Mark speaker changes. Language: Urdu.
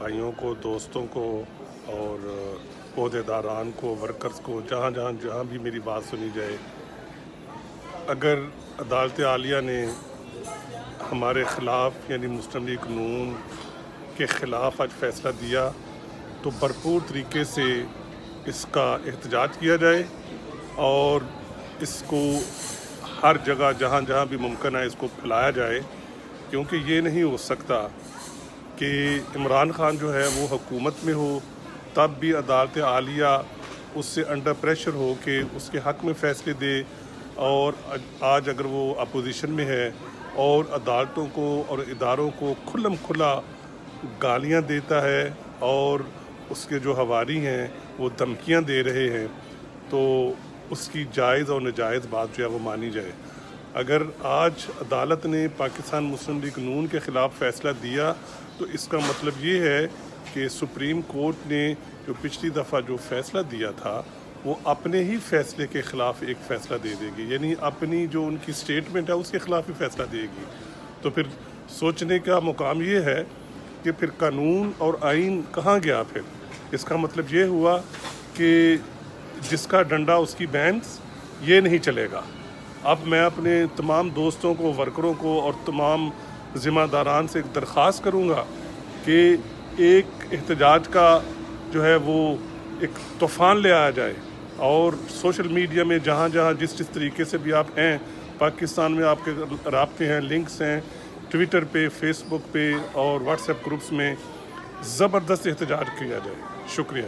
Speaker 1: بھائیوں کو، دوستوں کو اور عہدیداران کو، ورکرز کو، جہاں بھی میری بات سنی جائے، اگر عدالت عالیہ نے ہمارے خلاف یعنی مسلم لیگ نون کے خلاف آج فیصلہ دیا تو بھرپور طریقے سے اس کا احتجاج کیا جائے اور اس کو ہر جگہ جہاں بھی ممکن ہے اس کو پھیلایا جائے، کیونکہ یہ نہیں ہو سکتا کہ عمران خان جو ہے وہ حکومت میں ہو تب بھی عدالت عالیہ اس سے انڈر پریشر ہو کہ اس کے حق میں فیصلے دے، اور آج اگر وہ اپوزیشن میں ہے اور عدالتوں کو اور اداروں کو کھلم کھلا گالیاں دیتا ہے اور اس کے جو حواری ہیں وہ دھمکیاں دے رہے ہیں، تو اس کی جائز اور ناجائز بات جو ہے وہ مانی جائے۔ اگر آج عدالت نے پاکستان مسلم لیگ نون کے خلاف فیصلہ دیا تو اس کا مطلب یہ ہے کہ سپریم کورٹ نے جو پچھلی دفعہ جو فیصلہ دیا تھا وہ اپنے ہی فیصلے کے خلاف ایک فیصلہ دے دے گی، یعنی اپنی جو ان کی سٹیٹمنٹ ہے اس کے خلاف ہی فیصلہ دے گی۔ تو پھر سوچنے کا مقام یہ ہے کہ پھر قانون اور آئین کہاں گیا؟ پھر اس کا مطلب یہ ہوا کہ جس کا ڈنڈا اس کی بینس، یہ نہیں چلے گا۔ اب میں اپنے تمام دوستوں کو، ورکروں کو اور تمام ذمہ داران سے ایک درخواست کروں گا کہ ایک احتجاج کا جو ہے وہ ایک طوفان لے آیا جائے، اور سوشل میڈیا میں جہاں جس طریقے سے بھی آپ ہیں، پاکستان میں آپ کے رابطے ہیں، لنکس ہیں، ٹویٹر پہ، فیس بک پہ اور واٹس ایپ گروپس میں زبردست احتجاج کیا جائے۔ شکریہ۔